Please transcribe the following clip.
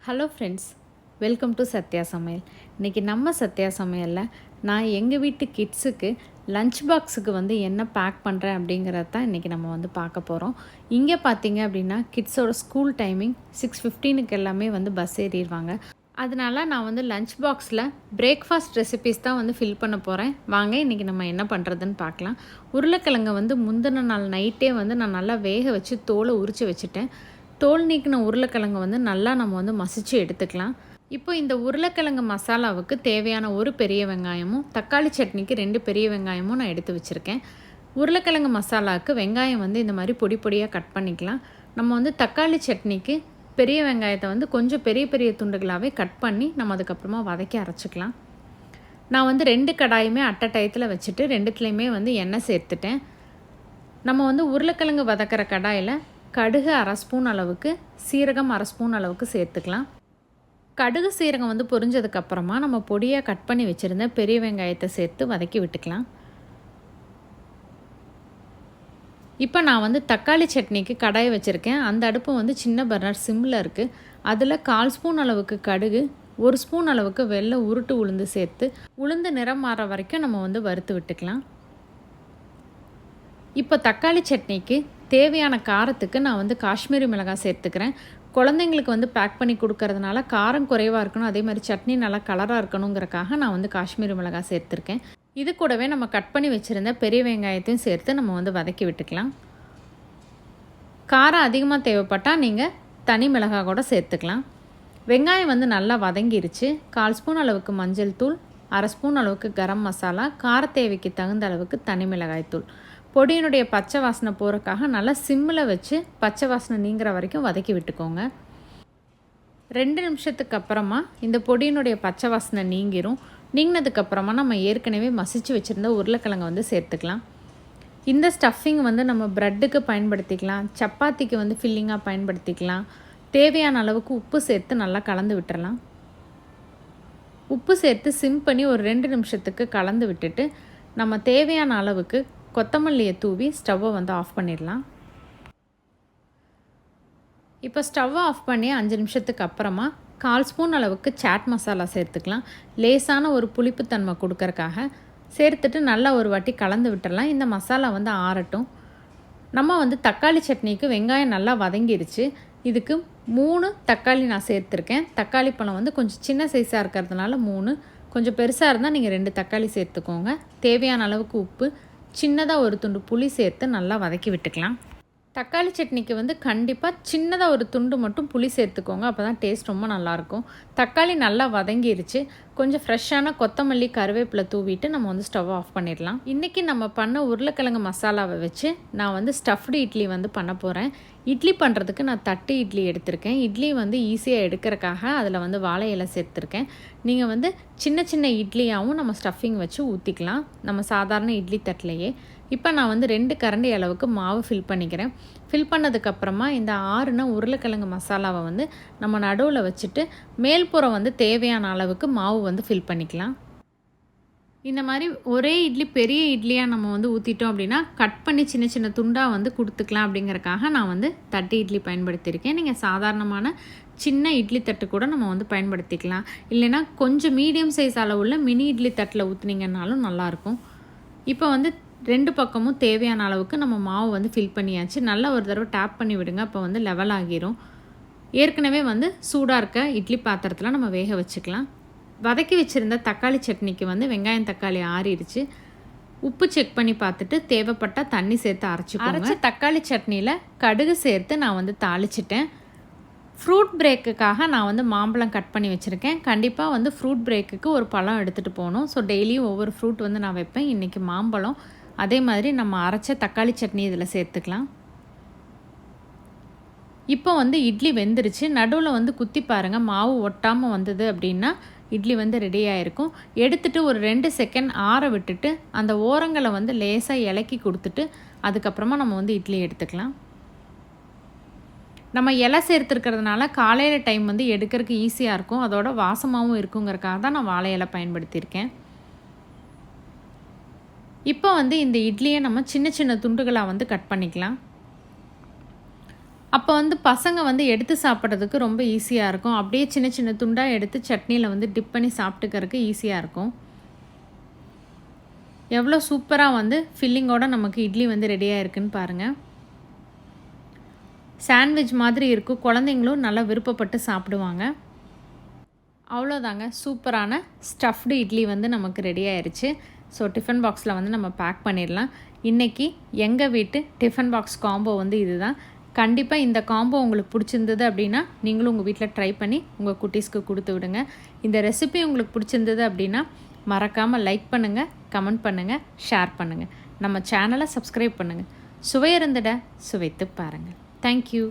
Hello friends, welcome to Sathya சமையல். இன்றைக்கி நம்ம சத்யா சமையலில் நான் எங்கள் வீட்டு கிட்ஸுக்கு லஞ்ச் பாக்ஸுக்கு வந்து என்ன பேக் பண்ணுறேன் அப்படிங்கிறது தான் இன்றைக்கி நம்ம வந்து பார்க்க போகிறோம். இங்கே பார்த்தீங்க அப்படின்னா கிட்ஸோட ஸ்கூல் டைமிங் 6:15 எல்லாமே வந்து பஸ் ஏறிடுவாங்க. அதனால நான் வந்து லஞ்ச் பாக்ஸில் பிரேக்ஃபாஸ்ட் ரெசிபீஸ் தான் வந்து ஃபில் பண்ண போகிறேன். வாங்க இன்றைக்கி நம்ம என்ன பண்ணுறதுன்னு பார்க்கலாம். உருளைக்கிழங்கை வந்து முந்தின நாள் நைட்டே வந்து நான் நல்லா வேக வச்சு தோலை உரித்து வச்சுட்டேன். தோல் நீக்கின உருளைக்கிழங்கு வந்து நல்லா நம்ம வந்து மசிச்சு எடுத்துக்கலாம். இப்போ இந்த உருளைக்கிழங்கு மசாலாவுக்கு தேவையான ஒரு பெரிய வெங்காயமும் தக்காளி சட்னிக்கு 2 பெரிய வெங்காயமும் நான் எடுத்து வச்சுருக்கேன். உருளைக்கிழங்கு மசாலாவுக்கு வெங்காயம் வந்து இந்த மாதிரி பொடி பொடியாக கட் பண்ணிக்கலாம். நம்ம வந்து தக்காளி சட்னிக்கு பெரிய வெங்காயத்தை வந்து கொஞ்சம் பெரிய பெரிய துண்டுகளாகவே கட் பண்ணி நம்ம அதுக்கப்புறமா வதக்கி அரைச்சிக்கலாம். நான் வந்து 2 கடாயுமே அட்டை டயத்தில் வச்சுட்டு 2த்துலேயுமே வந்து எண்ணெய் சேர்த்துட்டேன். நம்ம வந்து உருளைக்கிழங்கு வதக்கிற கடாயில் கடுகு 1/2 ஸ்பூன் அளவுக்கு, சீரகம் 1/2 ஸ்பூன் அளவுக்கு சேர்த்துக்கலாம். கடுகு சீரகம் வந்து பொரிஞ்சதுக்கப்புறமா நம்ம பொடியாக கட் பண்ணி வச்சுருந்த பெரிய வெங்காயத்தை சேர்த்து வதக்கி விட்டுக்கலாம். இப்போ நான் வந்து தக்காளி சட்னிக்கு கடாய் வச்சுருக்கேன். அந்த அடுப்பு வந்து சின்ன பர்னர் சிம்மில் இருக்குது. அதில் 1/4 ஸ்பூன் அளவுக்கு கடுகு, 1 ஸ்பூன் அளவுக்கு வெள்ளை உருட்டு உளுந்து சேர்த்து உளுந்து நிறம் மாற வரைக்கும் நம்ம வந்து வறுத்து விட்டுக்கலாம். இப்போ தக்காளி சட்னிக்கு தேவையான காரத்துக்கு நான் வந்து காஷ்மீரி மிளகாய் சேர்த்துக்கிறேன். குழந்தைங்களுக்கு வந்து பேக் பண்ணி கொடுக்கறதுனால காரம் குறைவாக இருக்கணும், அதே மாதிரி சட்னி நல்லா கலராக இருக்கணுங்கிறக்காக நான் வந்து காஷ்மீரி மிளகாய் சேர்த்துருக்கேன். இது கூடவே நம்ம கட் பண்ணி வச்சுருந்த பெரிய வெங்காயத்தையும் சேர்த்து நம்ம வந்து வதக்கி விட்டுக்கலாம். காரம் அதிகமாக தேவைப்பட்டால் நீங்கள் தனி மிளகாய் கூட சேர்த்துக்கலாம். வெங்காயம் வந்து நல்லா வதங்கிருச்சு. 1/4 ஸ்பூன் அளவுக்கு மஞ்சள் தூள், 1/2 ஸ்பூன் அளவுக்கு கரம் மசாலா, கார தேவைக்கு தகுந்த அளவுக்கு தனி மிளகாய் தூள், பொடியினுடைய பச்சை வாசனை போகிறக்காக நல்லா சிம்மில் வச்சு பச்சை வாசனை நீங்கிற வரைக்கும் வதக்கி விட்டுக்கோங்க. 2 நிமிஷத்துக்கு அப்புறமா இந்த பொடியினுடைய பச்சை வாசனை நீங்கினதுக்கப்புறமா நம்ம ஏற்கனவே மசிச்சு வச்சுருந்த உருளைக்கிழங்கை வந்து சேர்த்துக்கலாம். இந்த ஸ்டஃபிங் வந்து நம்ம ப்ரெட்டுக்கு பயன்படுத்திக்கலாம், சப்பாத்திக்கு வந்து ஃபில்லிங்காக பயன்படுத்திக்கலாம். தேவையான அளவுக்கு உப்பு சேர்த்து நல்லா கலந்து விட்டுறலாம். உப்பு சேர்த்து சிம் பண்ணி ஒரு 2 நிமிஷத்துக்கு கலந்து விட்டுட்டு நம்ம தேவையான அளவுக்கு கொத்தமல்லியை தூவி ஸ்டவ்வை வந்து ஆஃப் பண்ணிடலாம். இப்போ ஸ்டவ்வை ஆஃப் பண்ணி 5 நிமிஷத்துக்கு அப்புறமா 1/4 ஸ்பூன் அளவுக்கு சாட் மசாலா சேர்த்துக்கலாம். லேசான ஒரு புளிப்புத்தன்மை கொடுக்கறக்காக சேர்த்துட்டு நல்லா ஒரு வாட்டி கலந்து விட்டுறலாம். இந்த மசாலா வந்து ஆறட்டும். நம்ம வந்து தக்காளி சட்னிக்கு வெங்காயம் நல்லா வதங்கிருச்சு. இதுக்கு 3 தக்காளி நான் சேர்த்துருக்கேன். தக்காளி பழம் வந்து கொஞ்சம் சின்ன சைஸாக இருக்கிறதுனால 3, கொஞ்சம் பெருசாக இருந்தால் நீங்கள் 2 தக்காளி சேர்த்துக்கோங்க. தேவையான அளவுக்கு உப்பு, சின்னதாக ஒரு துண்டு புளி சேர்த்து நல்லா வதக்கி விட்டுக்கலாம். தக்காளி சட்னிக்கு வந்து கண்டிப்பாக சின்னதாக ஒரு துண்டு மட்டும் புளி சேர்த்துக்கோங்க, அப்போ தான் டேஸ்ட் ரொம்ப நல்லாயிருக்கும். தக்காளி நல்லா வதங்கிருச்சு. கொஞ்சம் ஃப்ரெஷ்ஷான கொத்தமல்லி கருவேப்பிலை தூவிட்டு நம்ம வந்து ஸ்டவ் ஆஃப் பண்ணிடலாம். இன்றைக்கி நம்ம பண்ண உருளைக்கிழங்கு மசாலாவை வச்சு நான் வந்து ஸ்டஃப்டு இட்லி வந்து பண்ண போகிறேன். இட்லி பண்ணுறதுக்கு நான் தட்டு இட்லி எடுத்திருக்கேன். இட்லி வந்து ஈஸியாக எடுக்கிறக்காக அதில் வந்து வாழை இலை சேர்த்துருக்கேன். நீங்கள் வந்து சின்ன சின்ன இட்லியாகவும் நம்ம ஸ்டஃபிங் வச்சு ஊற்றிக்கலாம், நம்ம சாதாரண இட்லி தட்டிலையே. இப்போ நான் வந்து 2 கரண்டி அளவுக்கு மாவு ஃபில் பண்ணிக்கிறேன். ஃபில் பண்ணதுக்கப்புறமா இந்த ஆறுன உருளைக்கிழங்கு மசாலாவை வந்து நம்ம நடுவில் வச்சுட்டு மேல்புறம் வந்து தேவையான அளவுக்கு மாவு வந்து ஃபில் பண்ணிக்கலாம். இந்த மாதிரி ஒரே இட்லி பெரிய இட்லியாக நம்ம வந்து ஊற்றிட்டோம் அப்படின்னா கட் பண்ணி சின்ன சின்ன துண்டாக வந்து கொடுத்துக்கலாம். அப்படிங்கிறக்காக நான் வந்து தட்டு இட்லி பயன்படுத்தியிருக்கேன். நீங்கள் சாதாரணமான சின்ன இட்லி தட்டு கூட நம்ம வந்து பயன்படுத்திக்கலாம். இல்லைனா கொஞ்சம் மீடியம் சைஸ் அளவுள்ள மினி இட்லி தட்டில் ஊற்றுனீங்கன்னாலும் நல்லாயிருக்கும். இப்போ வந்து 2 பக்கமும் தேவையான அளவுக்கு நம்ம மாவு வந்து ஃபில் பண்ணியாச்சு. நல்லா ஒரு தடவை டேப் பண்ணி விடுங்க, அப்போ வந்து லெவல் ஆகிரும். ஏற்கனவே வந்து சூடாக இருக்க இட்லி பாத்திரத்தில் நம்ம வேக வச்சுக்கலாம். வதக்கி வச்சுருந்த தக்காளி சட்னிக்கு வந்து வெங்காயம் தக்காளி ஆறிடுச்சு. உப்பு செக் பண்ணி பார்த்துட்டு தேவைப்பட்டால் தண்ணி சேர்த்து அரைச்சி தக்காளி சட்னியில் கடுகு சேர்த்து நான் வந்து தாளிச்சிட்டேன். ஃப்ரூட் பிரேக்குக்காக நான் வந்து மாம்பழம் கட் பண்ணி வச்சுருக்கேன். கண்டிப்பாக வந்து ஃப்ரூட் பிரேக்குக்கு ஒரு பழம் எடுத்துகிட்டு போகணும். ஸோ டெய்லியும் ஒவ்வொரு ஃப்ரூட் வந்து நான் வைப்பேன். இன்றைக்கி மாம்பழம், அதே மாதிரி நம்ம அரைச்ச தக்காளி சட்னி இதில் சேர்த்துக்கலாம். இப்போ வந்து இட்லி வெந்துருச்சு. நடுவில் வந்து குத்தி பாருங்கள், மாவு ஒட்டாமல் வந்தது அப்படின்னா இட்லி வந்து ரெடி ஆகிருக்கும். எடுத்துகிட்டு ஒரு 2 செகண்ட் ஆற விட்டுட்டு அந்த ஓரங்களை வந்து லேசாக இலக்கி கொடுத்துட்டு அதுக்கப்புறமா நம்ம வந்து இட்லி எடுத்துக்கலாம். நம்ம இலை சேர்த்துருக்கிறதுனால காலையில் டைம் வந்து எடுக்கிறதுக்கு ஈஸியாக இருக்கும், அதோட வாசமாகவும் இருக்குங்கிறக்காக தான் நான் வாழை இலை பயன்படுத்தியிருக்கேன். இப்போ வந்து இந்த இட்லியை நம்ம சின்ன சின்ன துண்டுகளாக வந்து கட் பண்ணிக்கலாம். அப்போ வந்து பசங்க வந்து எடுத்து சாப்பிட்றதுக்கு ரொம்ப ஈஸியாக இருக்கும். அப்படியே சின்ன சின்ன துண்டாக எடுத்து சட்னியில் வந்து டிப் பண்ணி சாப்பிட்டுக்கறதுக்கு ஈஸியாக இருக்கும். எவ்வளோ சூப்பராக வந்து ஃபில்லிங்கோட நமக்கு இட்லி வந்து ரெடியாக இருக்குன்னு பாருங்கள். சாண்ட்விச் மாதிரி இருக்கும். குழந்தைங்களும் நல்லா விருப்பப்பட்டு சாப்பிடுவாங்க. அவ்வளோதாங்க, சூப்பரான ஸ்டஃப்டு இட்லி வந்து நமக்கு ரெடி ஆயிடுச்சு. ஸோ டிஃபன் பாக்ஸில் வந்து நம்ம பேக் பண்ணிடலாம். இன்றைக்கி எங்கள் வீட்டு டிஃபன் பாக்ஸ் காம்போ வந்து இதுதான். கண்டிப்பாக இந்த காம்போ உங்களுக்கு பிடிச்சிருந்தது அப்படின்னா நீங்களும் உங்கள் வீட்டில் ட்ரை பண்ணி உங்கள் குட்டீஸ்க்கு கொடுத்து விடுங்க. இந்த ரெசிபி உங்களுக்கு பிடிச்சிருந்தது அப்படின்னா மறக்காமல் லைக் பண்ணுங்கள், கமெண்ட் பண்ணுங்கள், ஷேர் பண்ணுங்கள். நம்ம சேனலை சப்ஸ்கிரைப் பண்ணுங்கள். சுவையருந்திட சுவைத்து பாருங்கள். தேங்க்யூ.